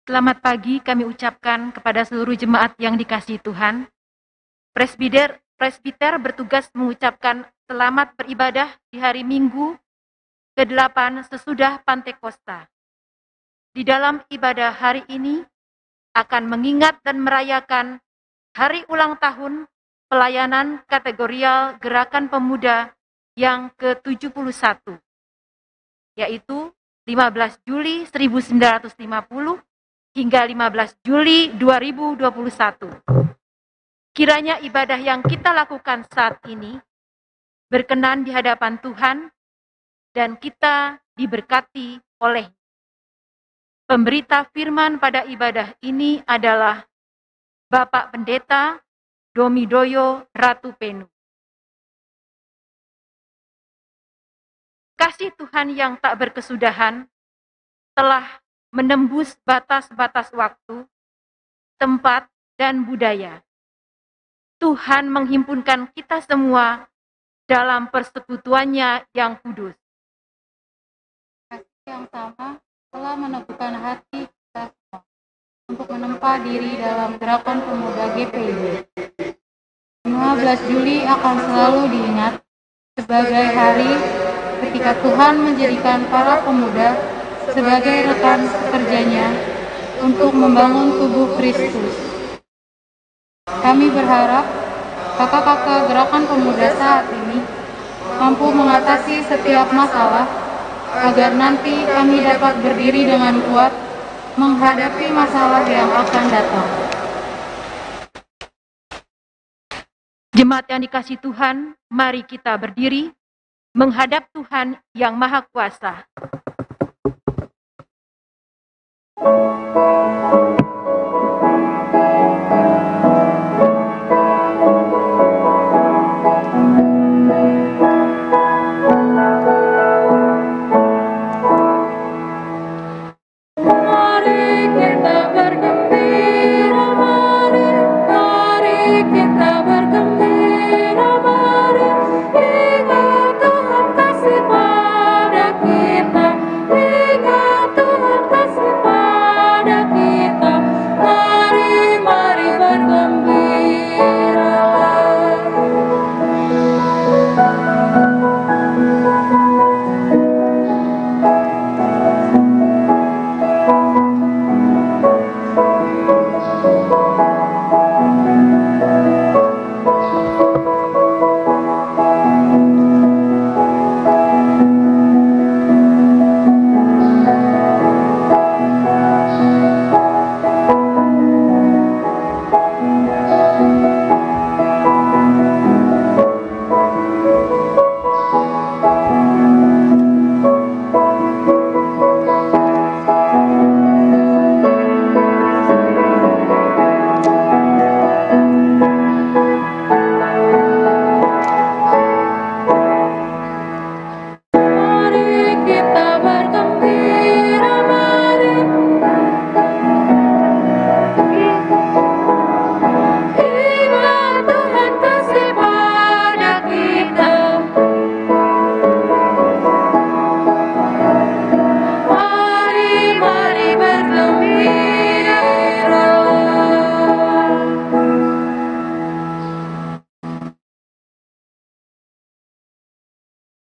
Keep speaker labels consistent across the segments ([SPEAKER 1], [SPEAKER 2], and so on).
[SPEAKER 1] Selamat pagi kami ucapkan kepada seluruh jemaat yang dikasihi Tuhan. Presbiter bertugas mengucapkan selamat beribadah di hari Minggu ke-8 sesudah Pantekosta. Di dalam ibadah hari ini akan mengingat dan merayakan hari ulang tahun pelayanan kategorial Gerakan Pemuda yang ke-71, yaitu 15 Juli 1950 hingga 15 Juli 2021. Kiranya ibadah yang kita lakukan saat ini berkenan di hadapan Tuhan dan kita diberkati oleh. Pemberita firman pada ibadah ini adalah Bapak Pendeta Domidoyo Ratu Penu. Kasih Tuhan yang tak berkesudahan telah menembus batas-batas waktu, tempat, dan budaya. Tuhan menghimpunkan kita semua dalam persekutuannya yang kudus.
[SPEAKER 2] Kasih yang sama telah meneguhkan hati kita semua untuk menempa diri dalam Gerakan Pemuda GPIB. 15 Juli akan selalu diingat sebagai hari ketika Tuhan menjadikan para pemuda sebagai rekan sekerjanya untuk membangun tubuh Kristus. Kami berharap kakak-kakak Gerakan Pemuda saat ini mampu mengatasi setiap masalah agar nanti kami dapat berdiri dengan kuat menghadapi masalah yang akan datang.
[SPEAKER 1] Jemaat yang dikasihi Tuhan, mari kita berdiri menghadap Tuhan yang Maha Kuasa.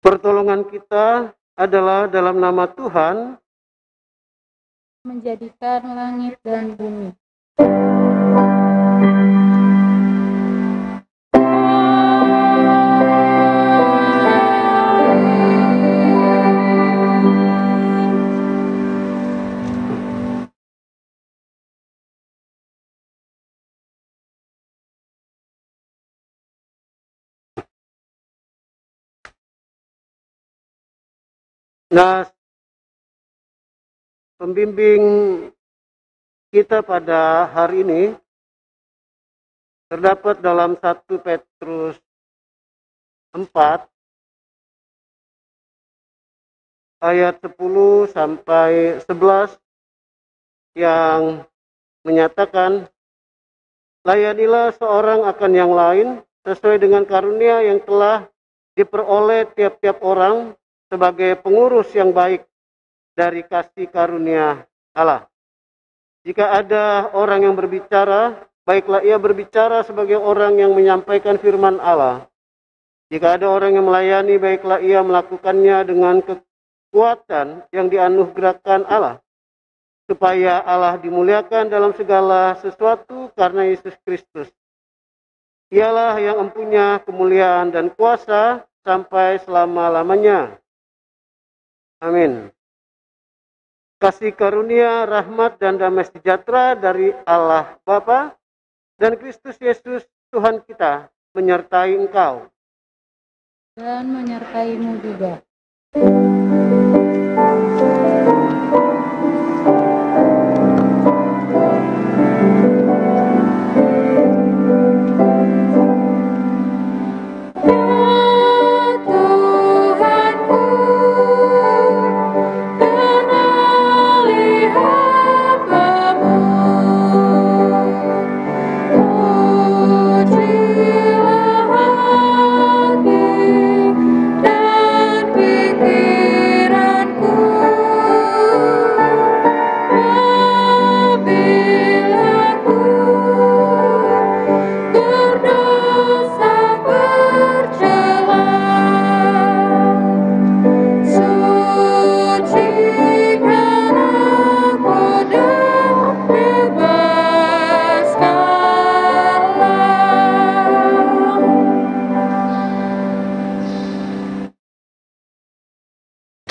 [SPEAKER 3] Pertolongan kita adalah dalam nama Tuhan,
[SPEAKER 2] menjadikan langit dan bumi.
[SPEAKER 3] Nah, pembimbing kita pada hari ini terdapat dalam 1 Petrus 4 ayat 10 sampai 11 yang menyatakan, layanilah seorang akan yang lain sesuai dengan karunia yang telah diperoleh tiap-tiap orang sebagai pengurus yang baik dari kasih karunia Allah. Jika ada orang yang berbicara, baiklah ia berbicara sebagai orang yang menyampaikan firman Allah. Jika ada orang yang melayani, baiklah ia melakukannya dengan kekuatan yang dianugerahkan Allah, supaya Allah dimuliakan dalam segala sesuatu karena Yesus Kristus. Ialah yang mempunyai kemuliaan dan kuasa sampai selama-lamanya. Amin. Kasih karunia, rahmat, dan damai sejahtera dari Allah Bapa dan Kristus Yesus Tuhan kita menyertai engkau.
[SPEAKER 2] Dan menyertaimu juga.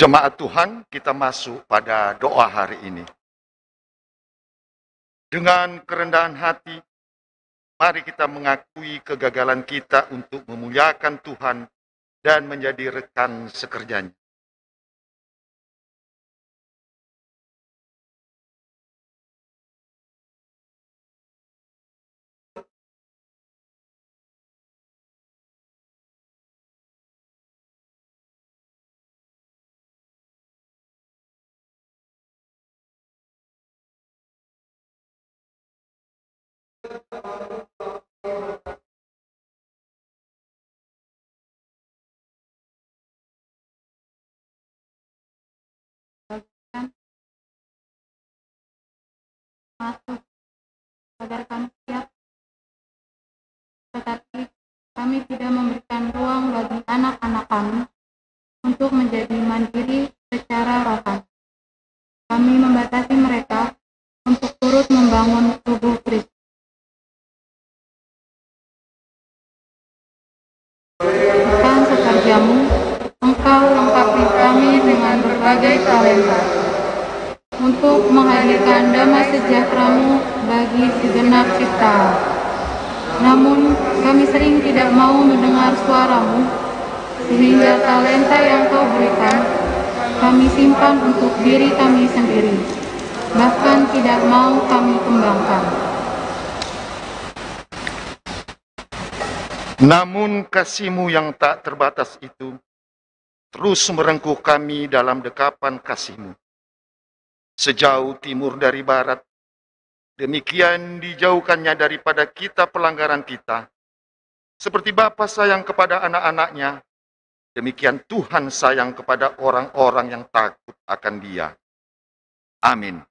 [SPEAKER 4] Jemaat Tuhan, kita masuk pada doa hari ini. Dengan kerendahan hati, mari kita mengakui kegagalan kita untuk memuliakan Tuhan dan menjadi rekan sekerjanya.
[SPEAKER 2] Masuk agar kami siap, tetapi kami tidak memberikan ruang bagi anak-anak kami untuk menjadi mandiri secara rohani. Kami membatasi mereka untuk turut membangun tubuh Kristus. Bukan sekerjamu, engkau lengkapi kami dengan berbagai talenta untuk menghadirkan damai sejahtera-Mu bagi segenap ciptaan. Namun, kami sering tidak mau mendengar suara-Mu, sehingga talenta yang Kau berikan, kami simpan untuk diri kami sendiri, bahkan tidak mau kami kembangkan.
[SPEAKER 4] Namun kasih-Mu yang tak terbatas itu terus merengkuh kami dalam dekapan kasih-Mu. Sejauh timur dari barat, demikian dijauhkannya daripada kita pelanggaran kita. Seperti Bapa sayang kepada anak-anaknya, demikian Tuhan sayang kepada orang-orang yang takut akan Dia. Amin.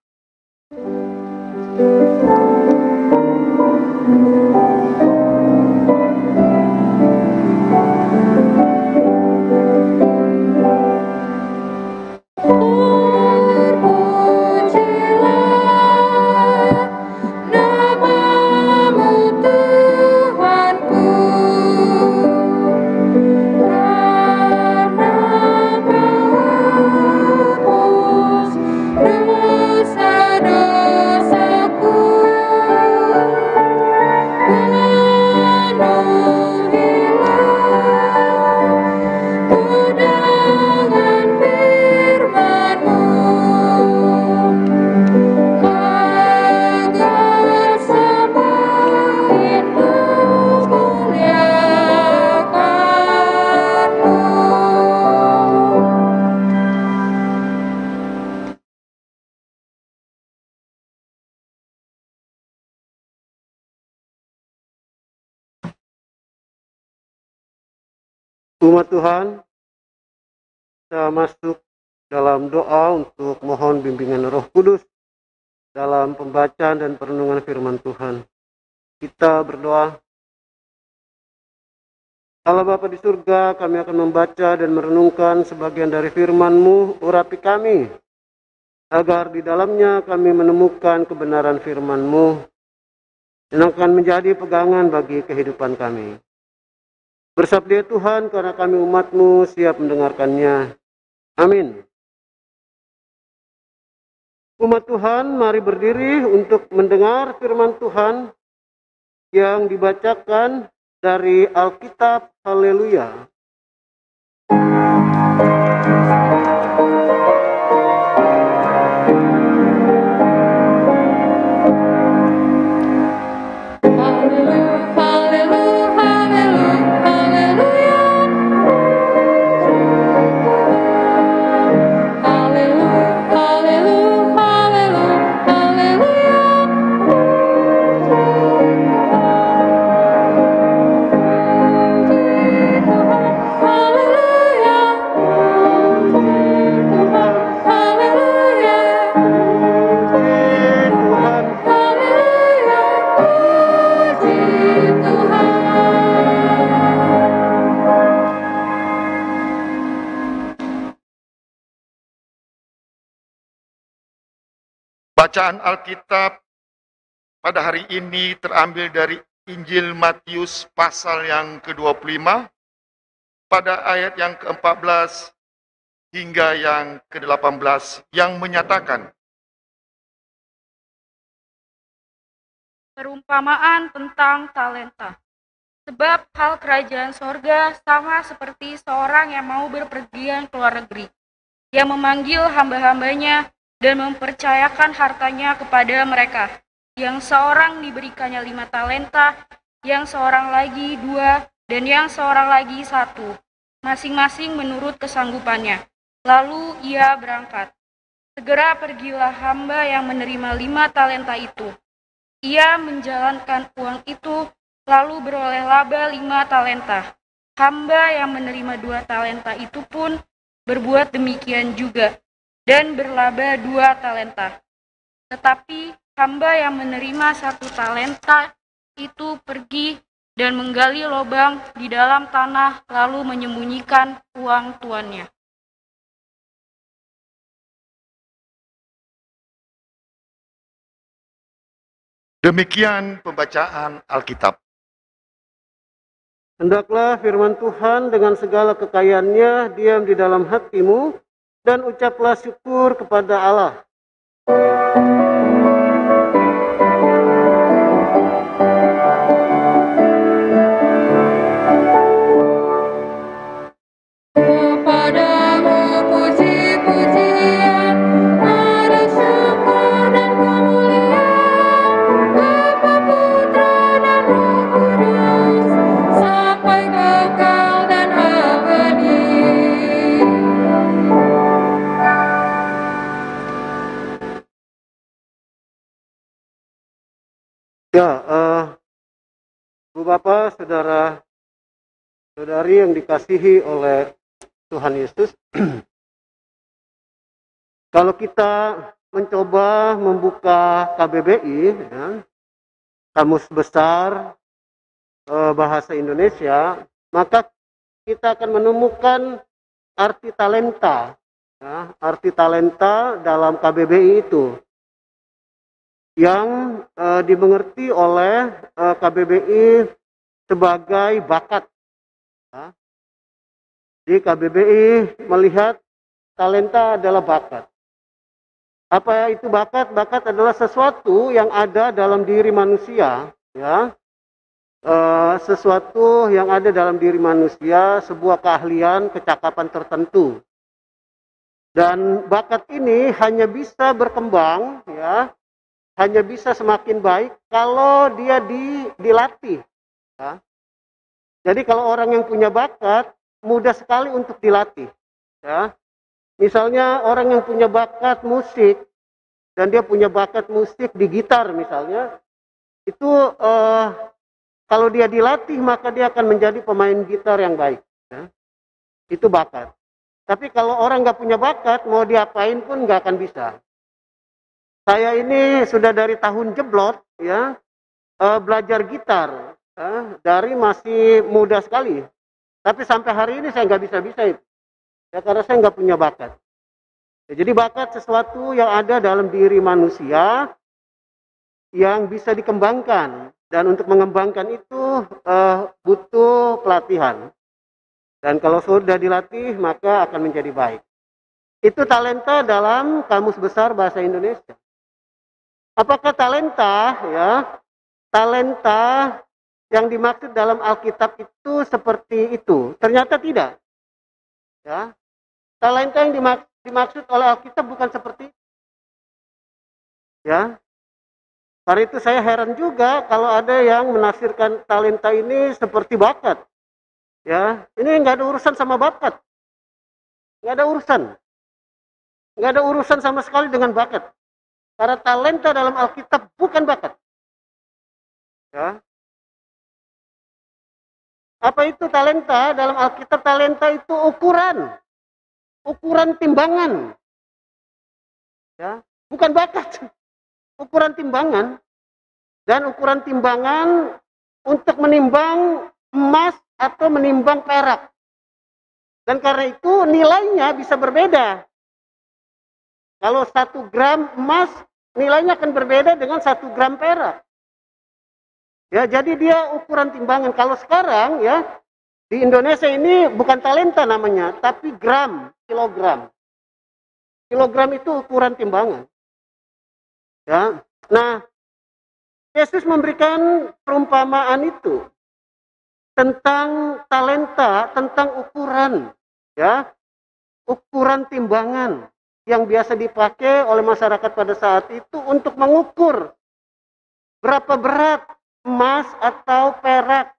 [SPEAKER 3] Umat Tuhan, kita masuk dalam doa untuk mohon bimbingan Roh Kudus dalam pembacaan dan perenungan firman Tuhan. Kita berdoa. Allah Bapa di surga, kami akan membaca dan merenungkan sebagian dari firman-Mu, urapi kami, agar di dalamnya kami menemukan kebenaran firman-Mu, yang akan menjadi pegangan bagi kehidupan kami. Bersabda Tuhan, karena kami umat-Mu siap mendengarkannya. Amin. Umat Tuhan, mari berdiri untuk mendengar firman Tuhan yang dibacakan dari Alkitab. Haleluya.
[SPEAKER 4] Bacaan Alkitab pada hari ini terambil dari Injil Matius pasal yang ke-25 pada ayat yang ke-14 hingga yang ke-18 yang menyatakan,
[SPEAKER 5] perumpamaan tentang talenta. Sebab hal kerajaan sorga sama seperti seorang yang mau berpergian ke luar negeri, yang memanggil hamba-hambanya dan mempercayakan hartanya kepada mereka. Yang seorang diberikannya 5 talenta, yang seorang lagi 2, dan yang seorang lagi 1, masing-masing menurut kesanggupannya. Lalu ia berangkat. Segera pergilah hamba yang menerima 5 talenta itu. Ia menjalankan uang itu, lalu beroleh laba 5 talenta. Hamba yang menerima 2 talenta itu pun berbuat demikian juga, dan berlaba 2 talenta. Tetapi hamba yang menerima 1 talenta itu pergi dan menggali lubang di dalam tanah, lalu menyembunyikan uang tuannya.
[SPEAKER 4] demikian pembacaan Alkitab.
[SPEAKER 3] Hendaklah firman Tuhan dengan segala kekayaannya diam di dalam hatimu, dan ucaplah syukur kepada Allah. Ya, Bu Bapak, saudara-saudari yang dikasihi oleh Tuhan Yesus, kalau kita mencoba membuka KBBI, ya, Kamus Besar Bahasa Indonesia, maka kita akan menemukan arti talenta. Ya, arti talenta dalam KBBI itu yang dimengerti oleh KBBI sebagai bakat. Ya. Jadi KBBI melihat talenta adalah bakat. Apa itu bakat? Bakat adalah sesuatu yang ada dalam diri manusia, ya. Sesuatu yang ada dalam diri manusia, sebuah keahlian, kecakapan tertentu. Dan bakat ini hanya bisa berkembang, ya, hanya bisa semakin baik kalau dia dilatih. Ya. Jadi kalau orang yang punya bakat, mudah sekali untuk dilatih. Ya. Misalnya orang yang punya bakat musik, dan dia punya bakat musik di gitar misalnya, itu kalau dia dilatih maka dia akan menjadi pemain gitar yang baik. Ya. Itu bakat. Tapi kalau orang nggak punya bakat, mau diapain pun nggak akan bisa. Saya ini sudah dari tahun jeblot ya, belajar gitar dari masih muda sekali. Tapi sampai hari ini saya nggak bisa-bisa itu. Ya karena saya nggak punya bakat. Ya, jadi bakat sesuatu yang ada dalam diri manusia yang bisa dikembangkan. Dan untuk mengembangkan itu butuh pelatihan. Dan kalau sudah dilatih maka akan menjadi baik. Itu talenta dalam Kamus Besar Bahasa Indonesia. Apakah talenta ya? Talenta yang dimaksud dalam Alkitab itu seperti itu? Ternyata tidak. Ya. Talenta yang dimaksud oleh Alkitab bukan seperti itu. Ya. Karena itu saya heran juga kalau ada yang menafsirkan talenta ini seperti bakat. Ya, ini nggak ada urusan sama bakat. Nggak ada urusan. Nggak ada urusan sama sekali dengan bakat. Karena talenta dalam Alkitab bukan bakat. Ya. Apa itu talenta? Dalam Alkitab talenta itu ukuran. Ukuran timbangan. Ya, bukan bakat. Ukuran timbangan. Dan ukuran timbangan untuk menimbang emas atau menimbang perak. Dan karena itu nilainya bisa berbeda. Kalau 1 gram emas nilainya akan berbeda dengan 1 gram perak. Ya, jadi dia ukuran timbangan. Kalau sekarang ya di Indonesia ini bukan talenta namanya, tapi gram, kilogram. Kilogram itu ukuran timbangan. Ya. Nah, Yesus memberikan perumpamaan itu tentang talenta, tentang ukuran, ya, ukuran timbangan yang biasa dipakai oleh masyarakat pada saat itu untuk mengukur berapa berat emas atau perak.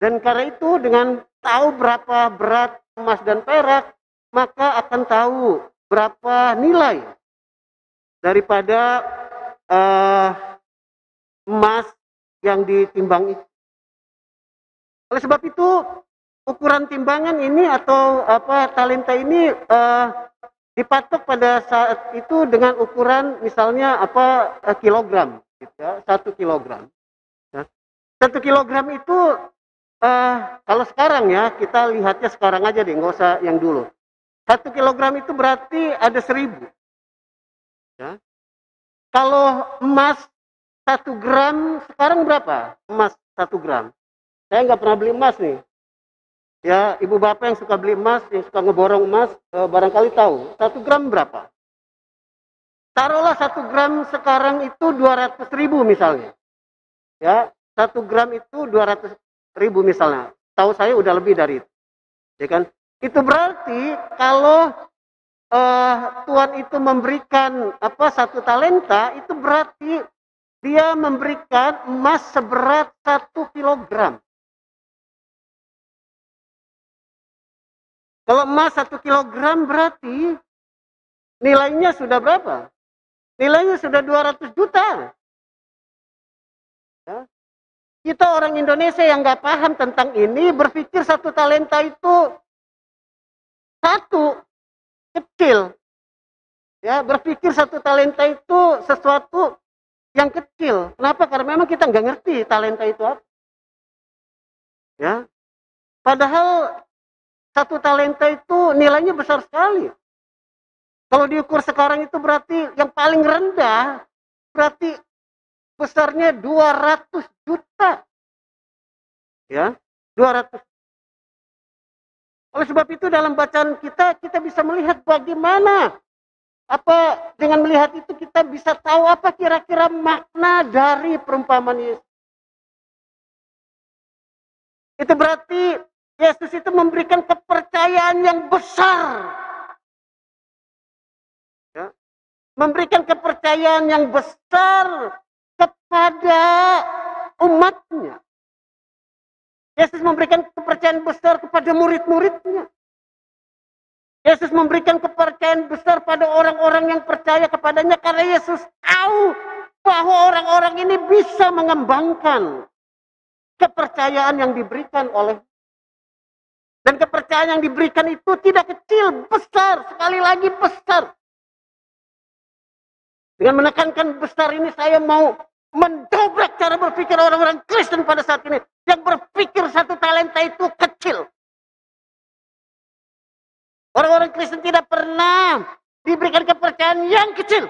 [SPEAKER 3] Dan karena itu dengan tahu berapa berat emas dan perak, maka akan tahu berapa nilai daripada emas yang ditimbang itu. Oleh sebab itu, ukuran timbangan ini atau talenta ini dipatok pada saat itu dengan ukuran misalnya kilogram, gitu ya, 1 kilogram. Ya. 1 kilogram itu kalau sekarang ya kita lihatnya sekarang aja deh, nggak usah yang dulu. 1 kilogram itu berarti ada 1000. Ya. Kalau emas 1 gram sekarang berapa? Emas 1 gram. Saya nggak pernah beli emas nih. Ya, ibu bapak yang suka beli emas, yang suka ngeborong emas, barangkali tahu. 1 gram berapa? Taruhlah 1 gram sekarang itu 200.000 misalnya. Ya, 1 gram itu 200.000 misalnya. Tahu saya udah lebih dari itu. Ya kan? Itu berarti kalau Tuhan itu memberikan 1 talenta, itu berarti dia memberikan emas seberat 1 kilogram. Kalau emas 1 kilogram berarti nilainya sudah berapa? Nilainya sudah 200 juta. Ya. Kita orang Indonesia yang nggak paham tentang ini berpikir 1 talenta itu 1 kecil. Ya, berpikir 1 talenta itu sesuatu yang kecil. Kenapa? Karena memang kita nggak ngerti talenta itu apa. Ya. Padahal 1 talenta itu nilainya besar sekali. Kalau diukur sekarang itu berarti yang paling rendah berarti besarnya 200 juta. Ya, 200. Oleh sebab itu dalam bacaan kita bisa melihat bagaimana dengan melihat itu kita bisa tahu apa kira-kira makna dari perumpamaan Yesus. Itu berarti Yesus itu memberikan kepercayaan yang besar. Ya. Memberikan kepercayaan yang besar kepada umatnya. Yesus memberikan kepercayaan besar kepada murid-muridnya. Yesus memberikan kepercayaan besar pada orang-orang yang percaya kepadanya karena Yesus tahu bahwa orang-orang ini bisa mengembangkan kepercayaan yang diberikan oleh. Dan kepercayaan yang diberikan itu tidak kecil, besar, sekali lagi besar. Dengan menekankan besar ini saya mau mendobrak cara berpikir orang-orang Kristen pada saat ini. Yang berpikir 1 talenta itu kecil. Orang-orang Kristen tidak pernah diberikan kepercayaan yang kecil.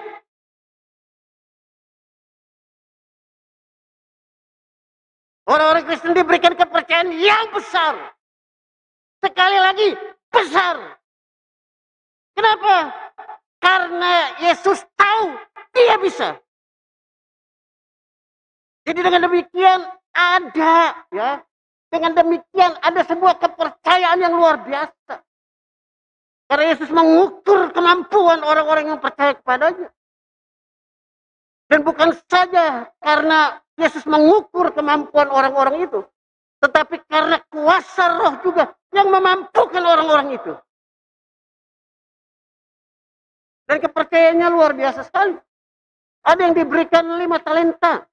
[SPEAKER 3] Orang-orang Kristen diberikan kepercayaan yang besar. Sekali lagi, besar. Kenapa? Karena Yesus tahu dia bisa. Jadi dengan demikian ada, ya, dengan demikian ada sebuah kepercayaan yang luar biasa. Karena Yesus mengukur kemampuan orang-orang yang percaya kepadanya. Dan bukan saja karena Yesus mengukur kemampuan orang-orang itu, tetapi karena kuasa Roh juga yang memampukan orang-orang itu. Dan kepercayaannya luar biasa sekali. Ada yang diberikan 5 talenta.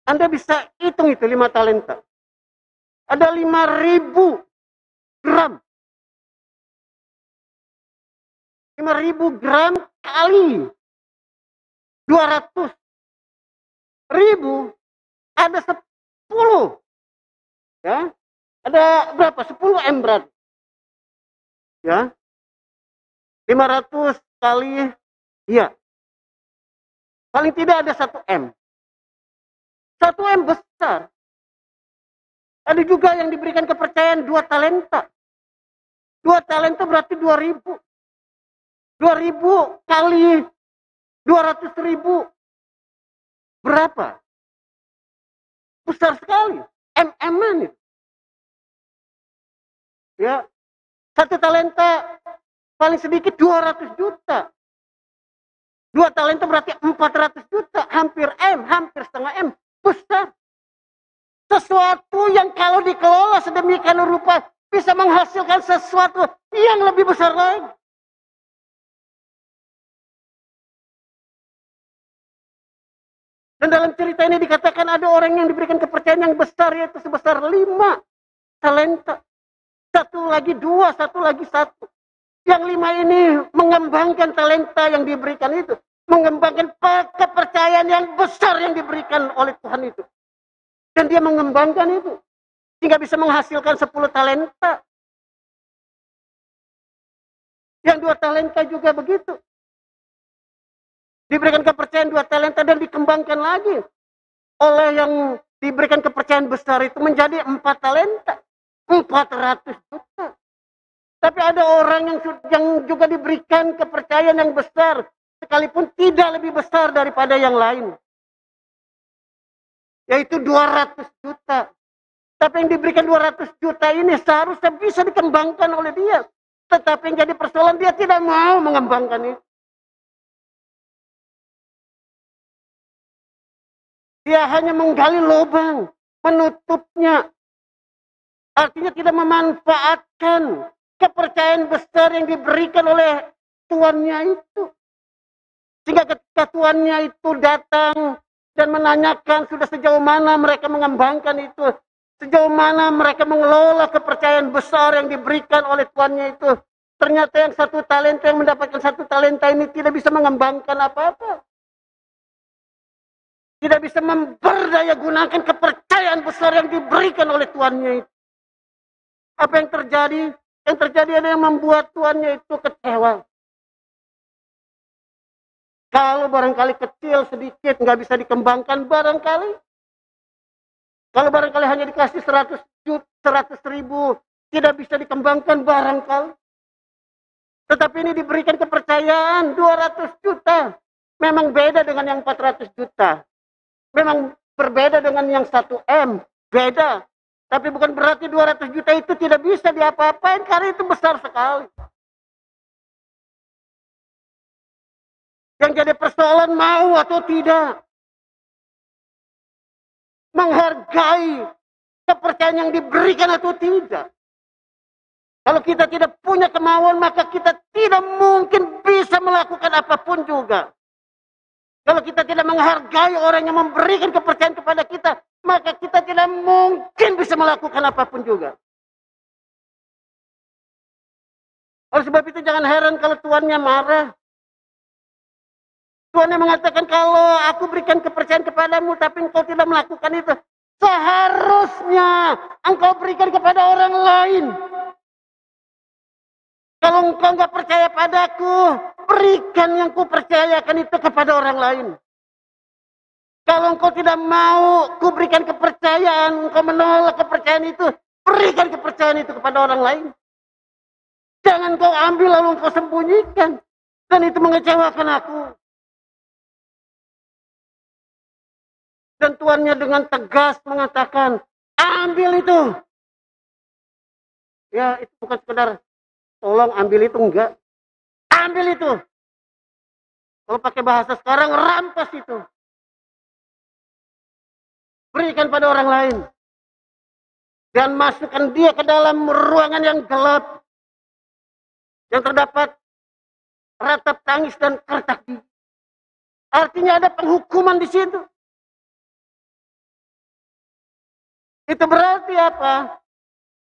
[SPEAKER 3] Anda bisa hitung itu 5 talenta. Ada 5.000 gram. 5.000 gram kali 200.000 ada 10. Ya. Ada berapa? 10 M berarti. Ya. 500 kali, iya. Paling tidak ada 1 M. 1 M besar. Ada juga yang diberikan kepercayaan 2 talenta. 2 talenta berarti 2.000. 2.000 kali 200.000. Berapa? Besar sekali. M-an itu. Ya. 1 talenta paling sedikit 200 juta. 2 talenta berarti 400 juta. Hampir M, hampir setengah M. Besar. Sesuatu yang kalau dikelola sedemikian rupa bisa menghasilkan sesuatu yang lebih besar lagi. Dan dalam cerita ini dikatakan ada orang yang diberikan kepercayaan yang besar, yaitu sebesar 5 talenta. 1 lagi 2, 1 lagi 1. Yang 5 ini mengembangkan talenta yang diberikan itu. Mengembangkan kepercayaan yang besar yang diberikan oleh Tuhan itu. Dan dia mengembangkan itu. Sehingga bisa menghasilkan 10 talenta. Yang 2 talenta juga begitu. Diberikan kepercayaan 2 talenta dan dikembangkan lagi. Oleh yang diberikan kepercayaan besar itu menjadi 4 talenta. 400 juta. Tapi ada orang yang juga diberikan kepercayaan yang besar. Sekalipun tidak lebih besar daripada yang lain. Yaitu 200 juta. Tapi yang diberikan 200 juta ini seharusnya bisa dikembangkan oleh dia. Tetapi yang jadi persoalan dia tidak mau mengembangkan itu. Dia hanya menggali lubang, menutupnya. Artinya tidak memanfaatkan kepercayaan besar yang diberikan oleh tuannya itu. Sehingga ketika tuannya itu datang dan menanyakan sudah sejauh mana mereka mengembangkan itu. Sejauh mana mereka mengelola kepercayaan besar yang diberikan oleh tuannya itu. Ternyata yang 1 talenta yang mendapatkan 1 talenta ini tidak bisa mengembangkan apa-apa. Tidak bisa memberdaya gunakan kepercayaan besar yang diberikan oleh tuannya itu. Apa yang terjadi? Yang terjadi ada yang membuat tuannya itu kecewa. Kalau barangkali kecil sedikit nggak bisa dikembangkan barangkali. Kalau barangkali hanya dikasih 100 ribu tidak bisa dikembangkan barangkali. Tetapi ini diberikan kepercayaan 200 juta. Memang beda dengan yang 400 juta. Memang berbeda dengan yang 1 M. Beda. Tapi bukan berarti 200 juta itu tidak bisa diapa-apain karena itu besar sekali. Yang jadi persoalan mau atau tidak. Menghargai kepercayaan yang diberikan atau tidak. Kalau kita tidak punya kemauan maka kita tidak mungkin bisa melakukan apapun juga. Kalau kita tidak menghargai orang yang memberikan kepercayaan kepada kita, maka kita tidak mungkin bisa melakukan apapun juga. Oleh sebab itu jangan heran kalau tuannya marah. Tuhan yang mengatakan kalau aku berikan kepercayaan kepadamu tapi engkau tidak melakukan itu, seharusnya engkau berikan kepada orang lain. Kalau engkau nggak percaya padaku, berikan yang kupercayakan itu kepada orang lain. Kalau engkau tidak mau kuberikan kepercayaan, engkau menolak kepercayaan itu, berikan kepercayaan itu kepada orang lain. Jangan kau ambil lalu engkau sembunyikan. Dan itu mengecewakan aku. Dan tuannya dengan tegas mengatakan, ambil itu. Ya, itu bukan sekedar tolong ambil itu, enggak. Ambil itu. Kalau pakai bahasa sekarang, rampas itu. Berikan pada orang lain. Dan masukkan dia ke dalam ruangan yang gelap. Yang terdapat ratap tangis dan kertak gigi. Artinya ada penghukuman di situ. Itu berarti apa?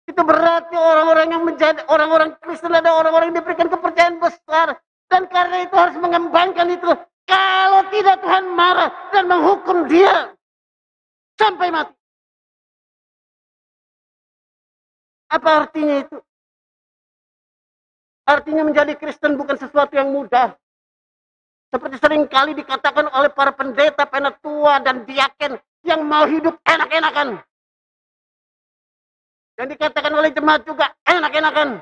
[SPEAKER 3] Itu berarti orang-orang yang menjadi orang-orang Kristen, ada orang-orang yang diberikan kepercayaan besar. Dan karena itu harus mengembangkan itu. Kalau tidak Tuhan marah dan menghukum dia sampai mati. Apa artinya itu? Artinya menjadi Kristen bukan sesuatu yang mudah. Seperti seringkali dikatakan oleh para pendeta, penatua, dan diaken yang mau hidup enak-enakan. Dan dikatakan oleh jemaat juga enak-enakan.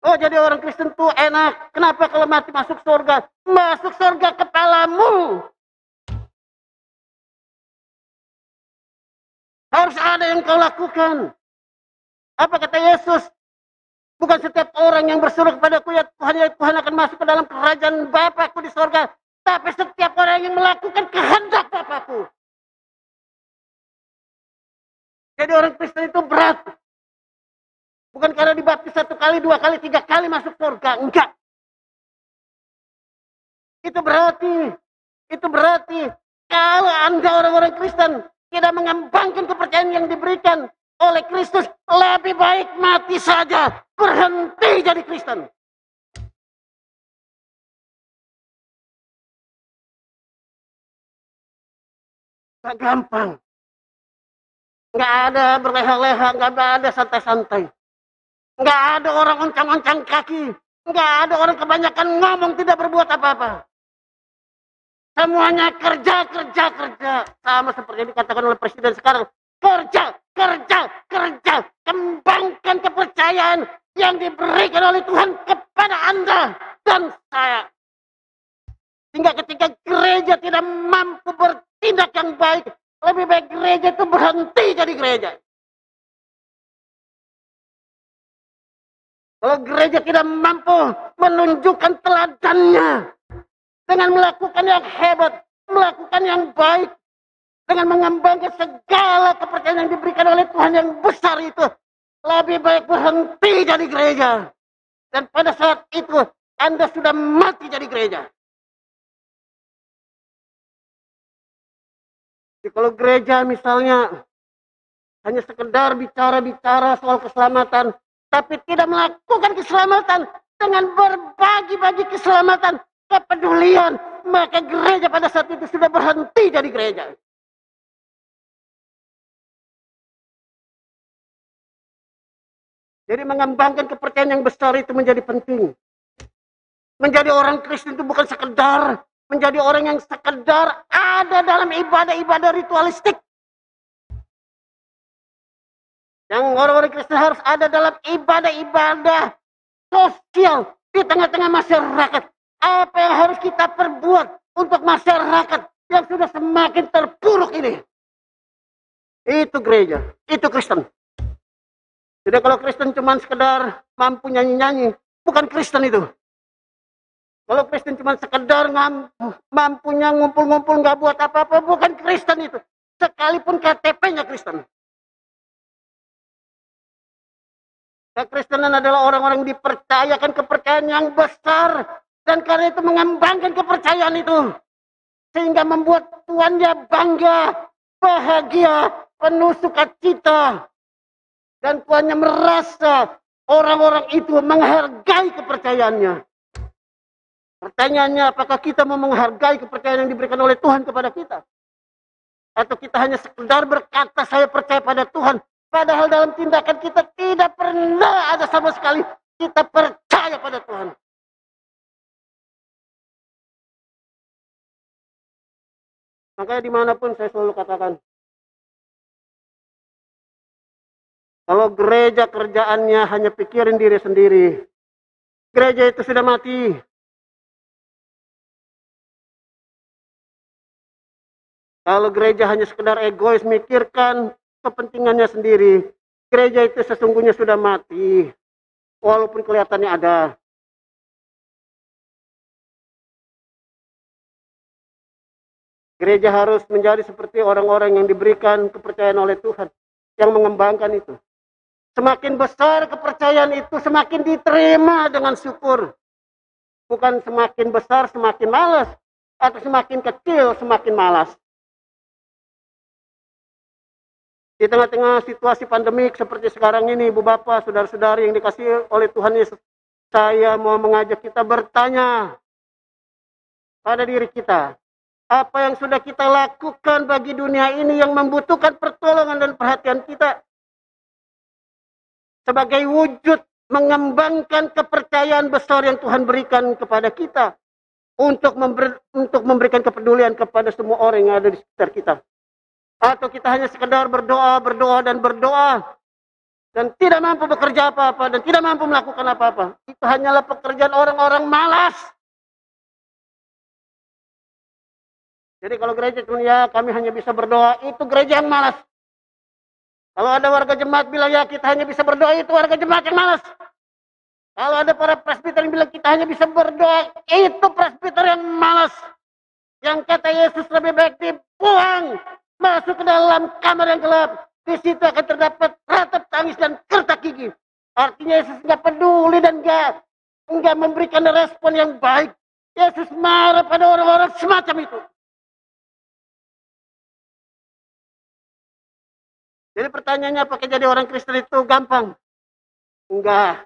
[SPEAKER 3] Oh, jadi orang Kristen tuh enak. Kenapa kalau mati masuk surga? Masuk surga kepalamu. Harus ada yang kau lakukan. Apa kata Yesus? Bukan setiap orang yang berseru kepadaku, ya Tuhan akan masuk ke dalam kerajaan Bapakku di surga. Tapi setiap orang yang melakukan kehendak Bapakku. Jadi orang Kristen itu berat. Bukan karena dibaptis 1 kali, 2 kali, 3 kali masuk surga. Enggak. Itu berarti kalau Anda orang-orang Kristen tidak mengembangkan kepercayaan yang diberikan oleh Kristus, lebih baik mati saja, berhenti jadi Kristen. Gak gampang. Gak ada berleha-leha, gak ada santai-santai. Gak ada orang oncang-oncang kaki. Gak ada orang kebanyakan ngomong tidak berbuat apa-apa. Semuanya kerja. Sama seperti yang dikatakan oleh Presiden sekarang. Kerja. Kembangkan kepercayaan yang diberikan oleh Tuhan kepada Anda dan saya. Sehingga ketika gereja tidak mampu bertindak yang baik, lebih baik gereja itu berhenti jadi gereja. Kalau gereja tidak mampu menunjukkan teladannya dengan melakukan yang hebat, melakukan yang baik, dengan mengembangkan segala kepercayaan yang diberikan oleh Tuhan yang besar itu, lebih baik berhenti jadi gereja. Dan pada saat itu Anda sudah mati jadi gereja. Jadi kalau gereja misalnya hanya sekedar bicara-bicara soal keselamatan, tapi tidak melakukan keselamatan dengan berbagi-bagi keselamatan, kepedulian, maka gereja pada saat itu sudah berhenti jadi gereja. Jadi mengembangkan kepercayaan yang besar itu menjadi penting. Menjadi orang Kristen itu bukan sekedar menjadi orang yang sekedar ada dalam ibadah-ibadah ritualistik. Yang orang-orang Kristen harus ada dalam ibadah-ibadah sosial di tengah-tengah masyarakat. Apa yang harus kita perbuat untuk masyarakat yang sudah semakin terpuruk ini? Itu gereja, itu Kristen. Jadi kalau Kristen cuma sekedar mampu nyanyi-nyanyi, bukan Kristen itu. Kalau Kristen cuma sekedar mampunya ngumpul-ngumpul nggak buat apa-apa, bukan Kristen itu. Sekalipun KTP-nya Kristen. Kekristenan adalah orang-orang yang dipercayakan kepercayaan yang besar. Dan karena itu mengembangkan kepercayaan itu. Sehingga membuat tuannya bangga, bahagia, penuh sukacita. Dan tuannya merasa orang-orang itu menghargai kepercayaannya. Pertanyaannya, apakah kita mau menghargai kepercayaan yang diberikan oleh Tuhan kepada kita? Atau kita hanya sekedar berkata, saya percaya pada Tuhan. Padahal dalam tindakan kita tidak pernah ada sama sekali kita percaya pada Tuhan. Makanya dimanapun saya selalu katakan, kalau gereja kerjaannya hanya pikirin diri sendiri, gereja itu sudah mati. Kalau gereja hanya sekedar egois mikirkan kepentingannya sendiri, gereja itu sesungguhnya sudah mati. Walaupun kelihatannya ada. Gereja harus menjadi seperti orang-orang yang diberikan kepercayaan oleh Tuhan, yang mengembangkan itu. Semakin besar kepercayaan itu, semakin diterima dengan syukur. Bukan semakin besar semakin malas, atau semakin kecil semakin malas. Di tengah-tengah situasi pandemik seperti sekarang ini, Ibu Bapak, saudara-saudari yang dikasihi oleh Tuhan Yesus, saya mau mengajak kita bertanya pada diri kita, apa yang sudah kita lakukan bagi dunia ini yang membutuhkan pertolongan dan perhatian kita? Sebagai wujud mengembangkan kepercayaan besar yang Tuhan berikan kepada kita, untuk memberikan kepedulian kepada semua orang yang ada di sekitar kita. Atau kita hanya sekedar berdoa dan tidak mampu bekerja apa-apa dan tidak mampu melakukan apa-apa. Itu hanyalah pekerjaan orang-orang malas. Jadi kalau gereja cuma ya kami hanya bisa berdoa, itu gereja yang malas. Kalau ada warga jemaat bilang ya kita hanya bisa berdoa, itu warga jemaat yang malas. Kalau ada para presbiter yang bilang kita hanya bisa berdoa, itu presbiter yang malas. Yang kata Yesus lebih baik dibuang, masuk ke dalam kamar yang gelap. Di situ akan terdapat ratap tangis dan kertak gigi. Artinya Yesus nggak peduli dan nggak memberikan respon yang baik. Yesus marah pada orang-orang semacam itu. Jadi pertanyaannya, apakah jadi orang Kristen itu gampang? Enggak.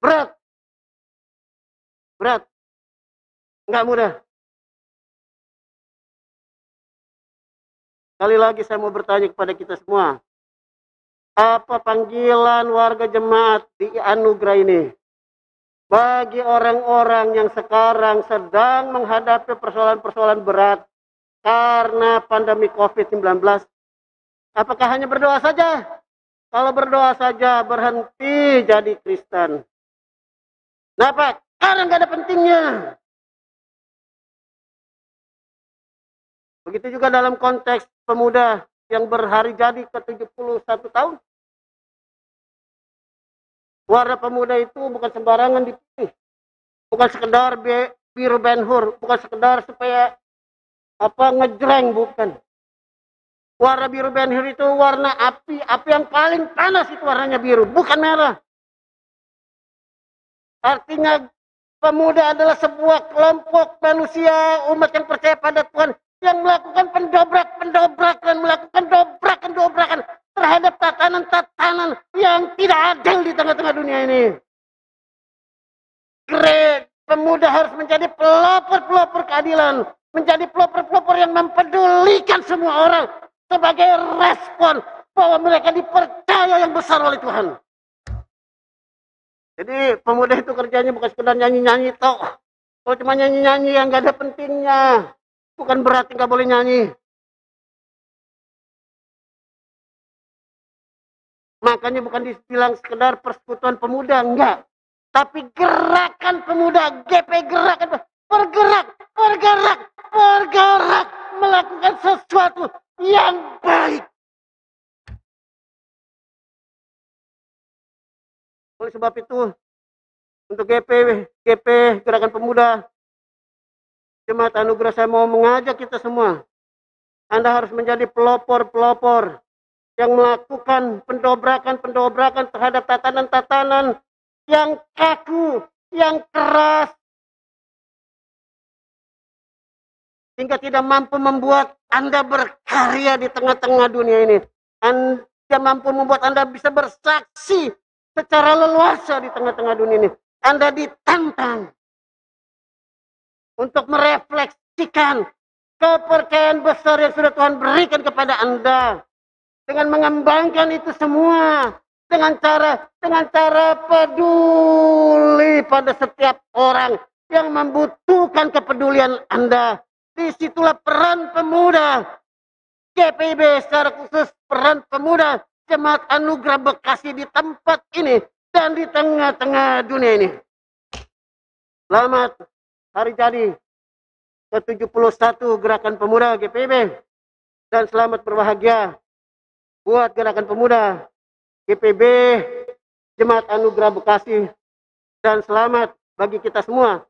[SPEAKER 3] Berat. Enggak mudah. Sekali lagi saya mau bertanya kepada kita semua. Apa panggilan warga jemaat di anugerah ini? Bagi orang-orang yang sekarang sedang menghadapi persoalan-persoalan berat karena pandemi COVID-19. Apakah hanya berdoa saja? Kalau berdoa saja berhenti jadi Kristen. Kenapa? Karena nggak ada pentingnya. Begitu juga dalam konteks pemuda yang berhari jadi ke-71 tahun. Warna pemuda itu bukan sembarangan dipilih. Bukan sekedar biru Ben-Hur, bukan sekedar supaya ngejreng, bukan. Warna biru Ben-Hur itu warna api yang paling panas itu warnanya biru, bukan merah. Artinya pemuda adalah sebuah kelompok manusia, umat yang percaya pada Tuhan, yang melakukan dobrakan terhadap tatanan-tatanan yang tidak adil di tengah-tengah dunia ini. Pemuda harus menjadi pelopor-pelopor keadilan, menjadi pelopor-pelopor yang mempedulikan semua orang sebagai respon bahwa mereka dipercaya yang besar oleh Tuhan. Jadi pemuda itu kerjanya bukan sekedar nyanyi-nyanyi toh. Kalau cuma nyanyi-nyanyi yang gak ada pentingnya, bukan berarti gak boleh nyanyi. Makanya bukan dibilang sekedar persekutuan pemuda, enggak. Tapi gerakan pemuda, GP gerakan, bergerak, melakukan sesuatu yang baik. Oleh sebab itu, untuk GP Gerakan Pemuda, Jemaat Anugerah, saya mau mengajak kita semua. Anda harus menjadi pelopor-pelopor yang melakukan pendobrakan terhadap tatanan-tatanan yang kaku, yang keras, hingga tidak mampu membuat Anda berkarya di tengah-tengah dunia ini. Anda mampu membuat Anda bisa bersaksi secara leluasa di tengah-tengah dunia ini. Anda ditantang. untuk merefleksikan kepercayaan besar yang sudah Tuhan berikan kepada Anda, dengan mengembangkan itu semua dengan cara peduli pada setiap orang yang membutuhkan kepedulian Anda. Disitulah peran pemuda GPIB, secara khusus peran pemuda Jemaat Anugerah Bekasi di tempat ini dan di tengah-tengah dunia ini. Selamat hari jadi ke-71 Gerakan Pemuda GPIB, dan selamat berbahagia buat Gerakan Pemuda GPIB Jemaat Anugerah Bekasi, dan selamat bagi kita semua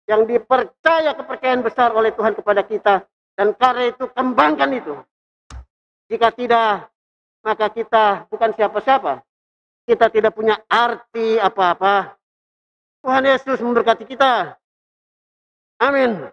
[SPEAKER 3] yang dipercaya kepercayaan besar oleh Tuhan kepada kita, dan karena itu kembangkan itu. Jika tidak, maka kita bukan siapa-siapa. Kita tidak punya arti apa-apa. Tuhan Yesus memberkati kita. Amin.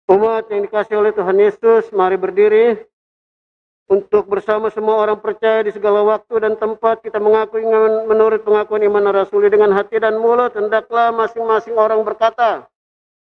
[SPEAKER 3] Umat yang dikasihi oleh Tuhan Yesus, mari berdiri untuk bersama semua orang percaya di segala waktu dan tempat kita mengaku menurut pengakuan iman rasuli dengan hati dan mulut. Hendaklah masing-masing orang berkata,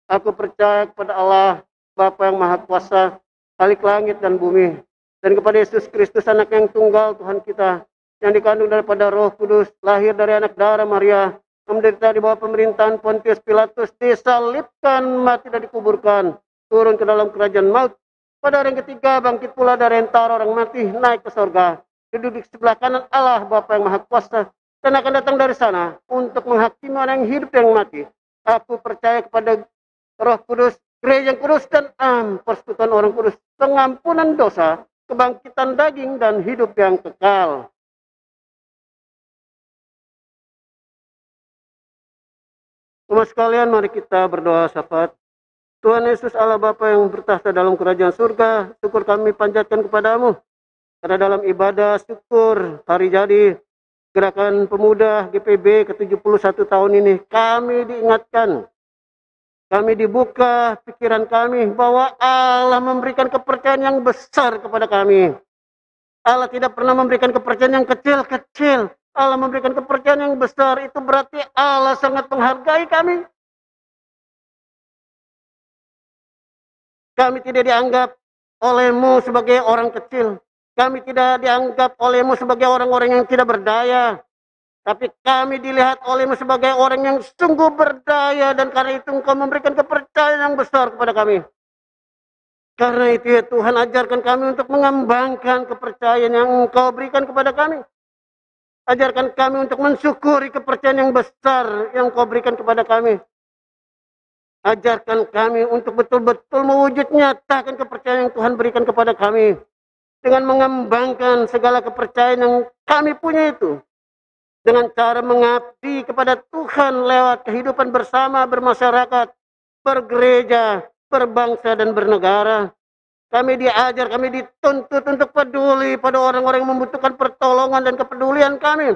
[SPEAKER 3] aku percaya kepada Allah, Bapa yang Maha Kuasa, Khalik langit dan bumi, dan kepada Yesus Kristus, anak yang tunggal Tuhan kita, yang dikandung daripada Roh Kudus, lahir dari anak darah Maria, menderita di bawah pemerintahan Pontius Pilatus, disalibkan, mati dan dikuburkan, turun ke dalam kerajaan maut. Pada hari yang ketiga bangkit pula dari antara orang mati, naik ke sorga, duduk di sebelah kanan Allah Bapa yang Maha Kuasa, dan akan datang dari sana untuk menghakimi orang yang hidup dan yang mati. Aku percaya kepada Roh Kudus, gereja yang kudus dan persekutuan orang kudus, pengampunan dosa, kebangkitan daging dan hidup yang kekal. Umat sekalian, mari kita berdoa syafaat. Tuhan Yesus Allah Bapa yang bertahta dalam kerajaan surga, syukur kami panjatkan kepadamu, karena dalam ibadah syukur hari jadi Gerakan Pemuda GPIB ke-71 tahun ini, kami diingatkan, kami dibuka pikiran kami bahwa Allah memberikan kepercayaan yang besar kepada kami. Allah tidak pernah memberikan kepercayaan yang kecil-kecil. Allah memberikan kepercayaan yang besar. Itu berarti Allah sangat menghargai kami. Kami tidak dianggap olehmu sebagai orang kecil. Kami tidak dianggap olehmu sebagai orang-orang yang tidak berdaya. Tapi kami dilihat olehmu sebagai orang yang sungguh berdaya. Dan karena itu engkau memberikan kepercayaan yang besar kepada kami. Karena itu ya Tuhan, ajarkan kami untuk mengembangkan kepercayaan yang engkau berikan kepada kami. Ajarkan kami untuk mensyukuri kepercayaan yang besar yang engkau berikan kepada kami. Ajarkan kami untuk betul-betul mewujud nyatakan kepercayaan yang Tuhan berikan kepada kami. Dengan mengembangkan segala kepercayaan yang kami punya itu. Dengan cara mengabdi kepada Tuhan lewat kehidupan bersama, bermasyarakat, bergereja, berbangsa dan bernegara. Kami diajar, kami dituntut untuk peduli pada orang-orang yang membutuhkan pertolongan dan kepedulian kami.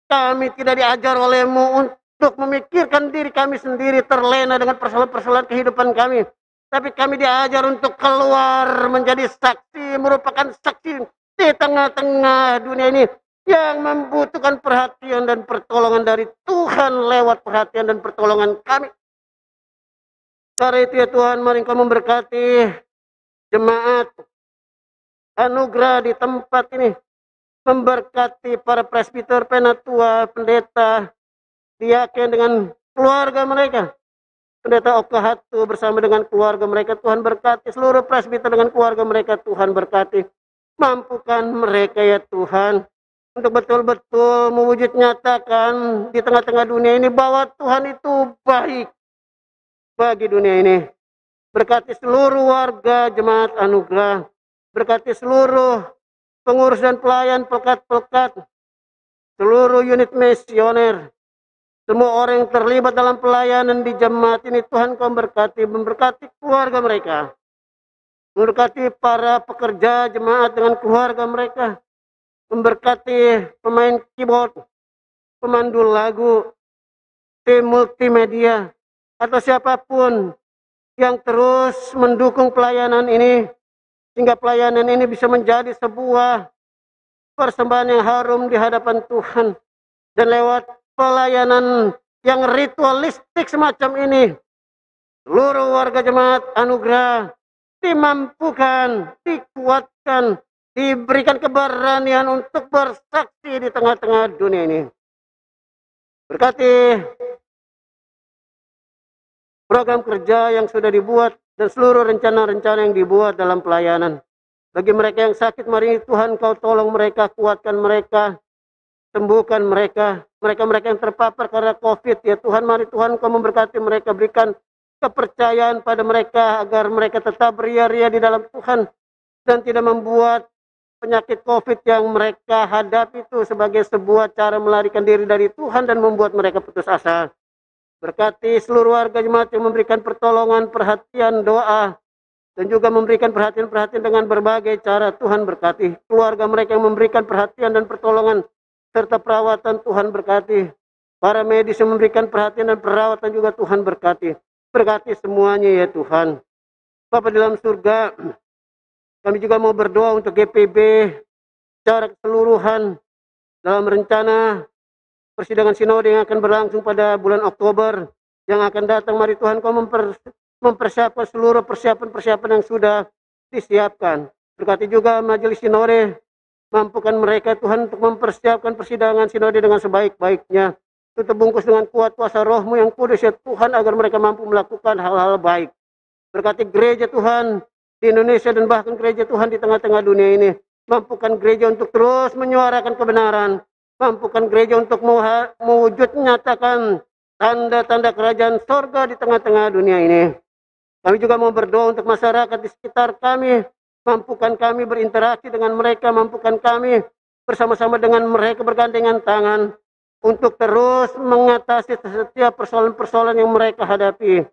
[SPEAKER 3] Kami tidak diajar olehmu untuk memikirkan diri kami sendiri terlena dengan persoalan-persoalan kehidupan kami. Tapi kami diajar untuk keluar menjadi saksi, merupakan saksi di tengah-tengah dunia ini yang membutuhkan perhatian dan pertolongan dari Tuhan lewat perhatian dan pertolongan kami. Karena itu ya Tuhan, mari Engkau memberkati jemaat anugerah di tempat ini, memberkati para presbiter, penatua, pendeta, diaken dengan keluarga mereka. Pendeta Okahatu bersama dengan keluarga mereka, Tuhan berkati. Seluruh presbiter dengan keluarga mereka, Tuhan berkati. Mampukan mereka ya Tuhan, untuk betul-betul mewujud nyatakan di tengah-tengah dunia ini bahwa Tuhan itu baik bagi dunia ini. Berkati seluruh warga jemaat anugerah, berkati seluruh pengurus dan pelayan pelekat-pelekat, seluruh unit misioner, semua orang yang terlibat dalam pelayanan di jemaat ini, Tuhan Kau memberkati keluarga mereka, memberkati para pekerja jemaat dengan keluarga mereka, memberkati pemain keyboard, pemandu lagu, tim multimedia, atau siapapun yang terus mendukung pelayanan ini, sehingga pelayanan ini bisa menjadi sebuah persembahan yang harum di hadapan Tuhan. Dan lewat pelayanan yang ritualistik semacam ini, seluruh warga jemaat anugerah dimampukan, dikuatkan, diberikan keberanian untuk bersaksi di tengah-tengah dunia ini. Berkati program kerja yang sudah dibuat dan seluruh rencana-rencana yang dibuat dalam pelayanan. Bagi mereka yang sakit, mari Tuhan Kau tolong mereka, kuatkan mereka, sembuhkan mereka. Mereka-mereka yang terpapar karena COVID, ya Tuhan, mari Tuhan Kau memberkati mereka, berikan kepercayaan pada mereka agar mereka tetap ria-ria di dalam Tuhan dan tidak membuat penyakit COVID yang mereka hadapi itu sebagai sebuah cara melarikan diri dari Tuhan dan membuat mereka putus asa. Berkati seluruh warga jemaat yang memberikan pertolongan, perhatian, doa, dan juga memberikan perhatian-perhatian dengan berbagai cara. Tuhan berkati keluarga mereka yang memberikan perhatian dan pertolongan serta perawatan, Tuhan berkati. Para medis yang memberikan perhatian dan perawatan juga Tuhan berkati. Berkati semuanya ya Tuhan. Bapa di dalam surga, kami juga mau berdoa untuk GPB secara keseluruhan dalam rencana persidangan sinode yang akan berlangsung pada bulan Oktober yang akan datang. Mari Tuhan Kau mempersiapkan seluruh persiapan-persiapan yang sudah disiapkan. Berkati juga majelis sinode, mampukan mereka Tuhan untuk mempersiapkan persidangan sinode dengan sebaik-baiknya. Tutup bungkus dengan kuat kuasa Roh-Mu yang kudus ya Tuhan, agar mereka mampu melakukan hal-hal baik. Berkati gereja Tuhan di Indonesia dan bahkan gereja Tuhan di tengah-tengah dunia ini. Mampukan gereja untuk terus menyuarakan kebenaran. Mampukan gereja untuk mewujud nyatakan tanda-tanda kerajaan sorga di tengah-tengah dunia ini. Kami juga mau berdoa untuk masyarakat di sekitar kami. Mampukan kami berinteraksi dengan mereka. Mampukan kami bersama-sama dengan mereka bergandengan tangan untuk terus mengatasi setiap persoalan-persoalan yang mereka hadapi.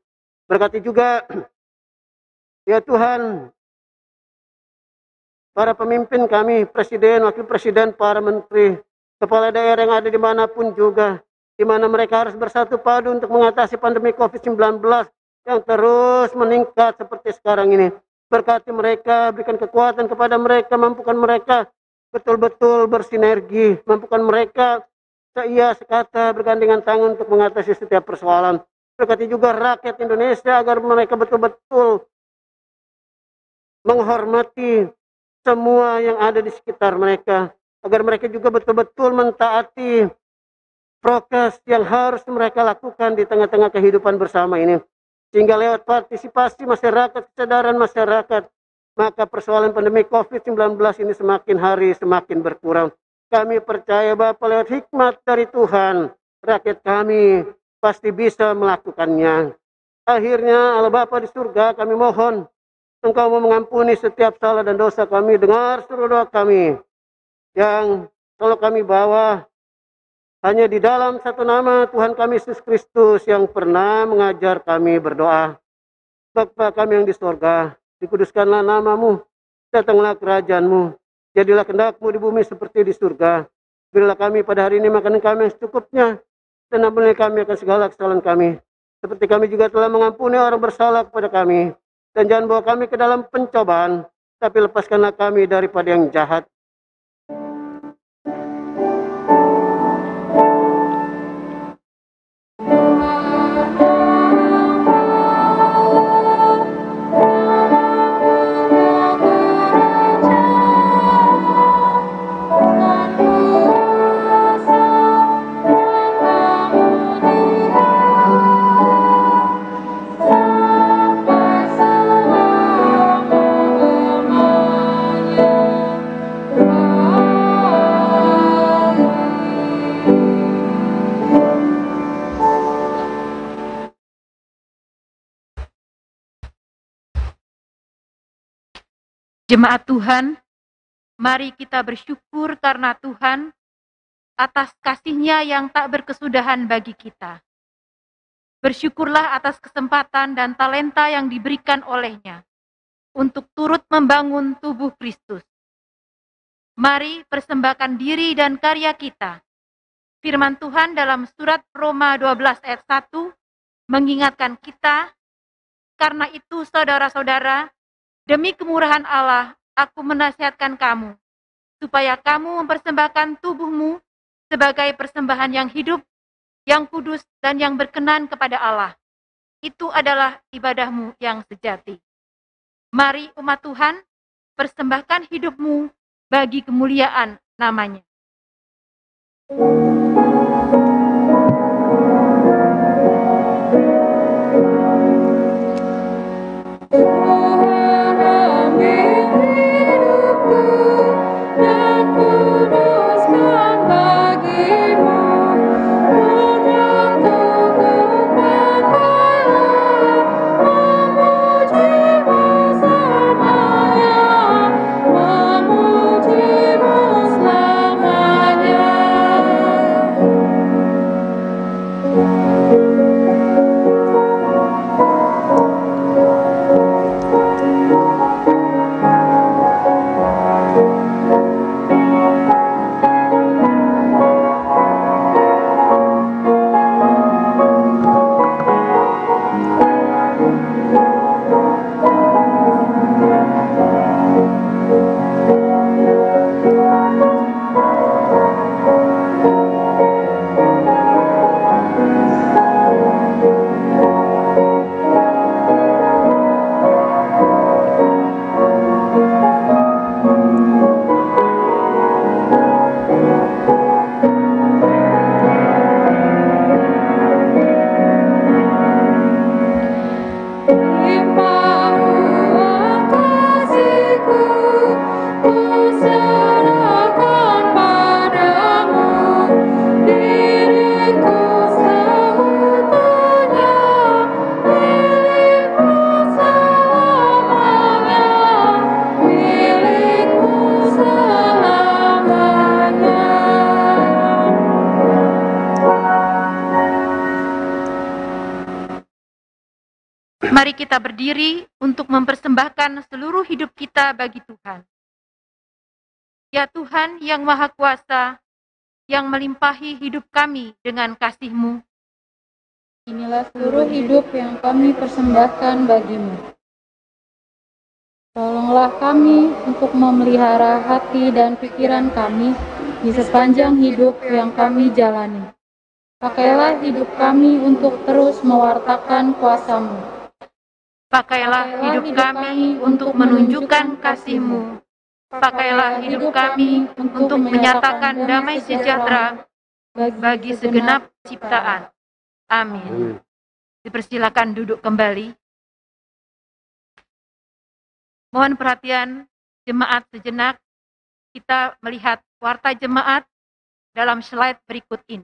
[SPEAKER 3] Berkati juga ya Tuhan para pemimpin kami, presiden, wakil presiden, para menteri, kepala daerah yang ada dimanapun juga, di mana mereka harus bersatu padu untuk mengatasi pandemi COVID-19 yang terus meningkat seperti sekarang ini. Berkati mereka, berikan kekuatan kepada mereka, mampukan mereka betul-betul bersinergi, mampukan mereka seia sekata bergandengan tangan untuk mengatasi setiap persoalan. Berkati juga rakyat Indonesia agar mereka betul-betul menghormati semua yang ada di sekitar mereka, agar mereka juga betul-betul mentaati prokes yang harus mereka lakukan di tengah-tengah kehidupan bersama ini. Sehingga lewat partisipasi masyarakat, kesadaran masyarakat, maka persoalan pandemi COVID-19 ini semakin hari semakin berkurang. Kami percaya Bapa, lewat hikmat dari Tuhan, rakyat kami pasti bisa melakukannya. Akhirnya Allah Bapa di surga, kami mohon Engkau mau mengampuni setiap salah dan dosa kami. Dengar seluruh doa kami yang selalu kami bawa hanya di dalam satu nama Tuhan kami Yesus Kristus yang pernah mengajar kami berdoa. Bapa kami yang di surga, dikuduskanlah namamu, datanglah kerajaan-Mu, jadilah kehendak-Mu di bumi seperti di surga. Berilah kami pada hari ini makanan kami yang secukupnya, dan ampunilah kami akan segala kesalahan kami, seperti kami juga telah mengampuni orang bersalah kepada kami. Dan jangan bawa kami ke dalam pencobaan, tapi lepaskanlah kami daripada yang jahat.
[SPEAKER 1] Jemaat Tuhan, mari kita bersyukur karena Tuhan atas kasih-Nya yang tak berkesudahan bagi kita. Bersyukurlah atas kesempatan dan talenta yang diberikan oleh-Nya untuk turut membangun tubuh Kristus. Mari persembahkan diri dan karya kita. Firman Tuhan dalam surat Roma 12 ayat 1 mengingatkan kita, karena itu saudara-saudara, demi kemurahan Allah, aku menasihatkan kamu, supaya kamu mempersembahkan tubuhmu sebagai persembahan yang hidup, yang kudus, dan yang berkenan kepada Allah. Itu adalah ibadahmu yang sejati. Mari umat Tuhan, persembahkan hidupmu bagi kemuliaan namanya. Mari kita berdiri untuk mempersembahkan seluruh hidup kita bagi Tuhan. Ya Tuhan yang Maha Kuasa, yang melimpahi hidup kami dengan kasih-Mu.
[SPEAKER 2] Inilah seluruh hidup yang kami persembahkan bagimu. Tolonglah kami untuk memelihara hati dan pikiran kami di sepanjang hidup yang kami jalani. Pakailah hidup kami untuk terus mewartakan kuasa-Mu.
[SPEAKER 1] Pakailah hidup kami untuk menunjukkan kasih-Mu. Pakailah hidup kami untuk menyatakan damai sejahtera bagi segenap ciptaan. Amin. Dipersilakan duduk kembali. Mohon perhatian jemaat sejenak. Kita melihat warta jemaat dalam slide berikut ini.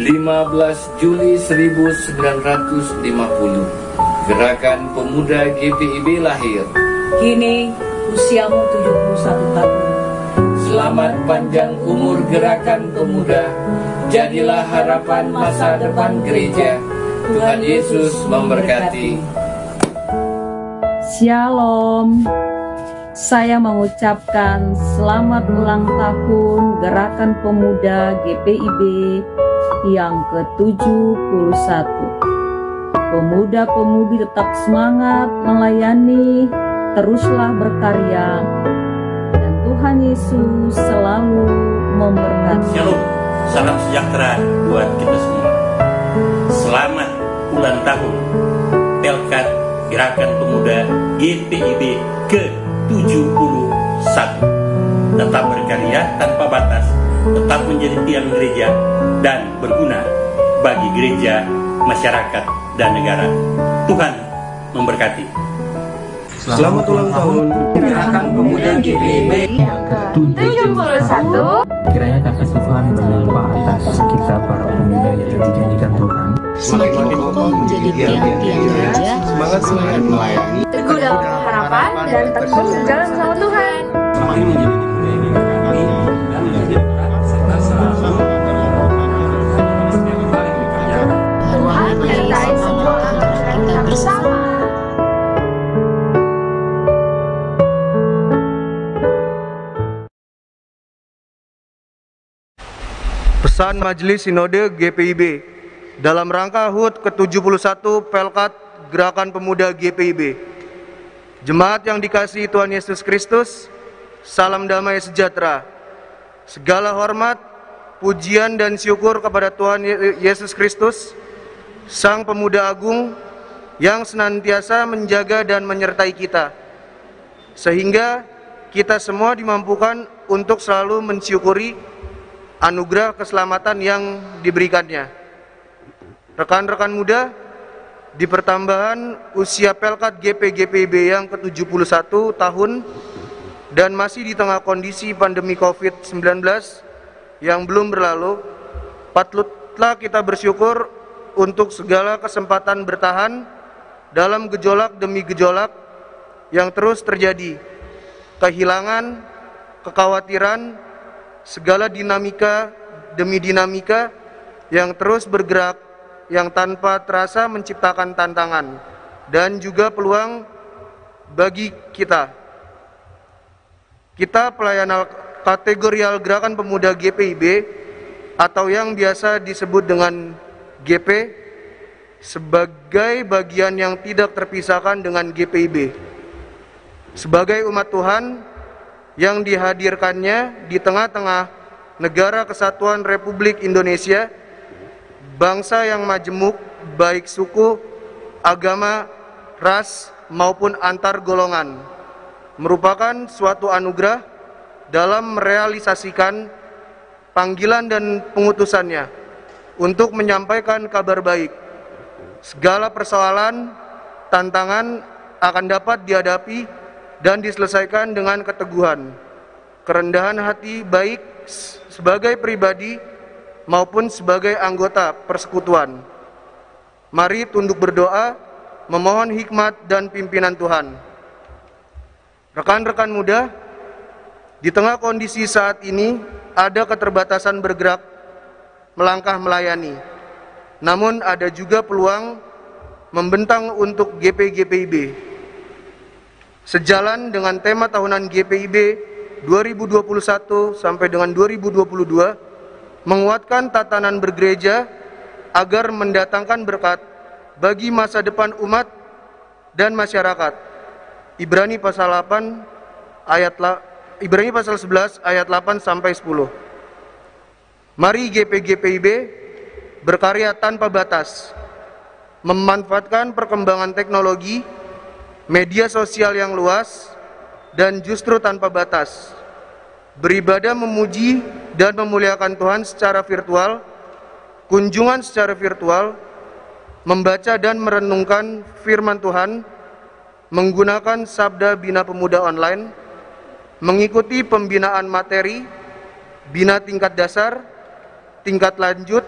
[SPEAKER 6] 15 Juli 1950, Gerakan Pemuda GPIB lahir.
[SPEAKER 7] Kini usiamu 71 tahun.
[SPEAKER 6] Selamat panjang umur Gerakan Pemuda, jadilah harapan masa depan gereja. Tuhan Yesus memberkati.
[SPEAKER 7] Shalom. Saya mengucapkan selamat ulang tahun Gerakan Pemuda GPIB yang ke-71. Pemuda-pemudi tetap semangat melayani, teruslah berkarya, dan Tuhan Yesus selalu memberkati.
[SPEAKER 8] Shalom, salam sejahtera buat kita semua. Selamat ulang tahun Pelkat Gerakan Pemuda GPIB ke-71. Tetap berkarya tanpa batas, tetap menjadi tiang gereja dan berguna bagi gereja, masyarakat, dan negara. Tuhan memberkati.
[SPEAKER 9] Selamat ulang tahun Gerakan Pemuda GPIB yang ke-71.
[SPEAKER 10] Kiranya kasih Tuhan berlimpah atas kita para pemuda yang dijanjikan Tuhan.
[SPEAKER 11] Semakin kokoh menjadi tiang-tiang gereja, semangat melayani, teguh dalam harapan, dan tekun berjalan bersama Tuhan.
[SPEAKER 9] Semakin menjadi pemuda yang dikasihi dan menjadi serta selalu
[SPEAKER 11] Tuhan menyertai semua langkah kita bersama.
[SPEAKER 3] Pesan Majelis Sinode GPIB dalam rangka HUT ke-71 Pelkat Gerakan Pemuda GPIB. Jemaat yang dikasihi Tuhan Yesus Kristus, salam damai sejahtera. Segala hormat, pujian dan syukur kepada Tuhan Yesus Kristus, Sang Pemuda Agung yang senantiasa menjaga dan menyertai kita, sehingga kita semua dimampukan untuk selalu mensyukuri anugerah keselamatan yang diberikannya. Rekan-rekan muda, di pertambahan usia Pelkat GPIB yang ke-71 tahun dan masih di tengah kondisi pandemi COVID-19 yang belum berlalu, patutlah kita bersyukur untuk segala kesempatan bertahan dalam gejolak demi gejolak yang terus terjadi, kehilangan, kekhawatiran, segala dinamika demi dinamika yang terus bergerak, yang tanpa terasa menciptakan tantangan dan juga peluang bagi kita. Kita pelayanan kategorial Gerakan Pemuda GPIB atau yang biasa disebut dengan GP sebagai bagian yang tidak terpisahkan dengan GPIB. Sebagai umat Tuhan yang dihadirkannya di tengah-tengah negara kesatuan Republik Indonesia, bangsa yang majemuk baik suku, agama, ras maupun antar golongan, merupakan suatu anugerah dalam merealisasikan panggilan dan pengutusannya untuk menyampaikan kabar baik. Segala persoalan, tantangan akan dapat dihadapi dan diselesaikan dengan keteguhan, kerendahan hati baik sebagai pribadi maupun sebagai anggota persekutuan. Mari tunduk berdoa, memohon hikmat dan pimpinan Tuhan. Rekan-rekan muda, di tengah kondisi saat ini ada keterbatasan bergerak, melangkah melayani. Namun ada juga peluang membentang untuk GPIB. Sejalan dengan tema tahunan GPIB 2021 sampai dengan 2022, menguatkan tatanan bergereja agar mendatangkan berkat bagi masa depan umat dan masyarakat. Ibrani pasal 11 ayat 8 sampai 10. Mari GPIB berkarya tanpa batas, memanfaatkan perkembangan teknologi, media sosial yang luas, dan justru tanpa batas. Beribadah memuji dan memuliakan Tuhan secara virtual, kunjungan secara virtual, membaca dan merenungkan firman Tuhan, menggunakan Sabda Bina Pemuda online, mengikuti pembinaan materi, bina tingkat dasar, tingkat lanjut,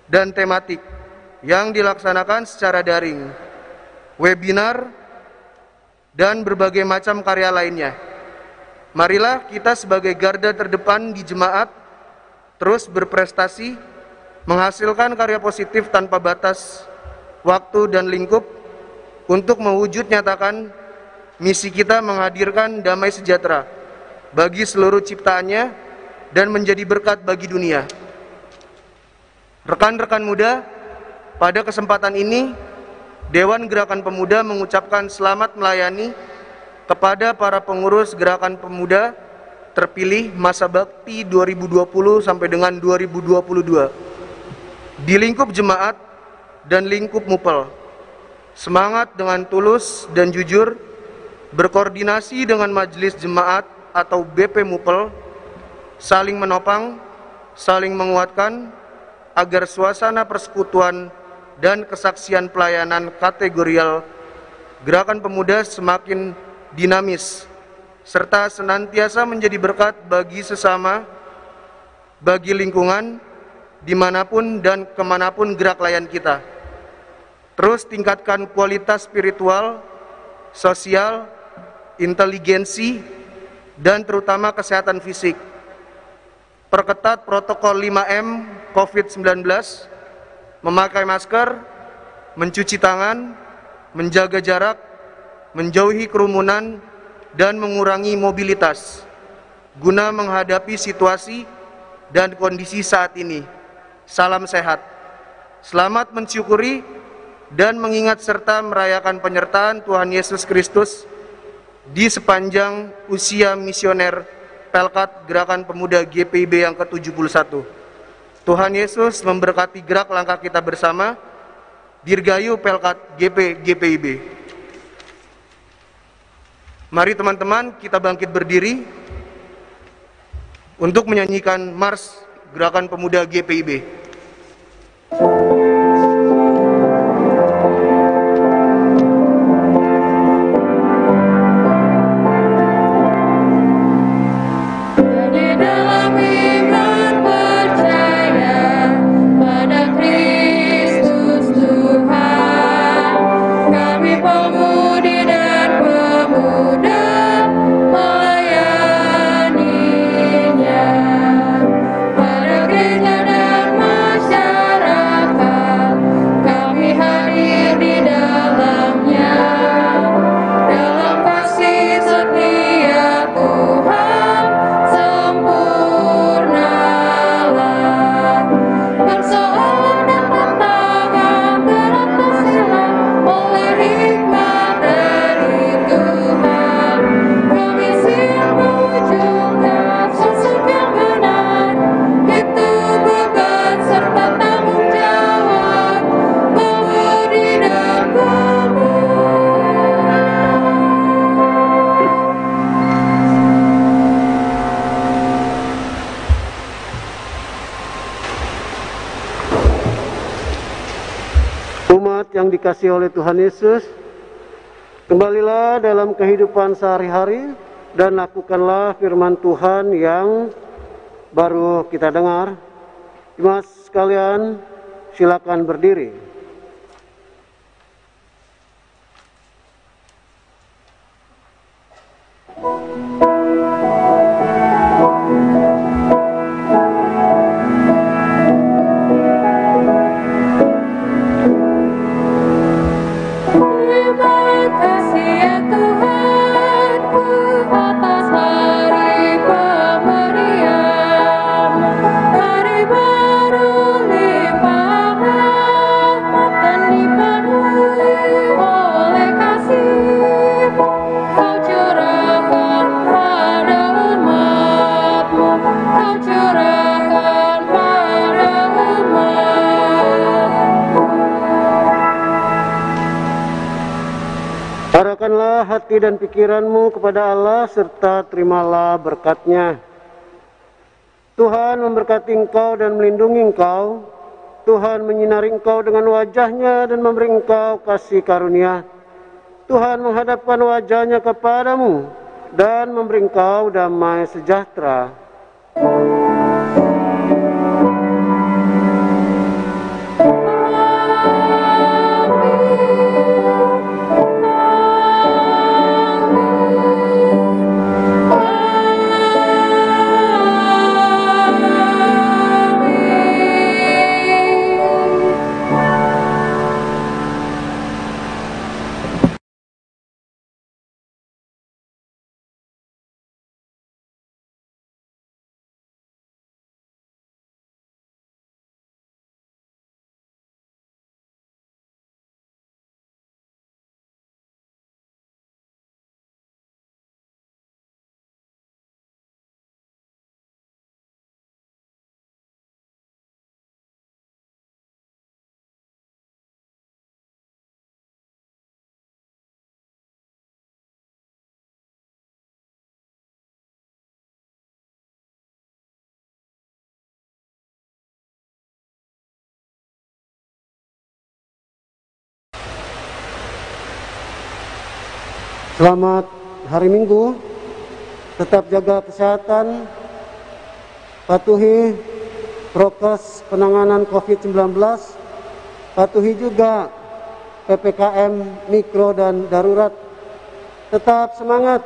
[SPEAKER 12] dan tematik yang dilaksanakan secara daring, webinar, dan berbagai macam karya lainnya. Marilah kita sebagai garda terdepan di jemaat terus berprestasi, menghasilkan karya positif tanpa batas waktu dan lingkup untuk mewujud nyatakan misi kita menghadirkan damai sejahtera bagi seluruh ciptaannya dan menjadi berkat bagi dunia. Rekan-rekan muda, pada kesempatan ini Dewan Gerakan Pemuda mengucapkan selamat melayani kepada para pengurus Gerakan Pemuda terpilih masa bakti 2020 sampai dengan 2022 di lingkup jemaat dan lingkup mupel. Semangat dengan tulus dan jujur, berkoordinasi dengan majelis jemaat atau BP Mupel, saling menopang, saling menguatkan, agar suasana persekutuan dan kesaksian pelayanan kategorial Gerakan Pemuda semakin dinamis, serta senantiasa menjadi berkat bagi sesama, bagi lingkungan, dimanapun dan kemanapun gerak layan kita. Terus tingkatkan kualitas spiritual, sosial, inteligensi, dan terutama kesehatan fisik. Perketat protokol 5M COVID-19, memakai masker, mencuci tangan, menjaga jarak, menjauhi kerumunan, dan mengurangi mobilitas guna menghadapi situasi dan kondisi saat ini. Salam sehat. Selamat mensyukuri dan mengingat serta merayakan penyertaan Tuhan Yesus Kristus di sepanjang usia misioner Pelkat Gerakan Pemuda GPIB yang ke-71. Tuhan Yesus memberkati gerak langkah kita bersama. Dirgayu Pelkat GPIB. Mari teman-teman kita bangkit berdiri untuk menyanyikan Mars Gerakan Pemuda GPIB.
[SPEAKER 3] Yang dikasihi oleh Tuhan Yesus, kembalilah dalam kehidupan sehari-hari dan lakukanlah firman Tuhan yang baru kita dengar. Jemaat sekalian, silakan berdiri. Arahkanlah hati dan pikiranmu kepada Allah serta terimalah berkat-Nya. Tuhan memberkati engkau dan melindungi engkau. Tuhan menyinari engkau dengan wajah-Nya dan memberi engkau kasih karunia. Tuhan menghadapkan wajah-Nya kepadamu dan memberi engkau damai sejahtera. Selamat hari Minggu. Tetap jaga kesehatan, patuhi prokes penanganan COVID-19, patuhi juga PPKM mikro dan darurat. Tetap semangat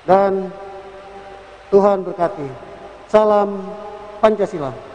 [SPEAKER 3] dan Tuhan berkati. Salam Pancasila.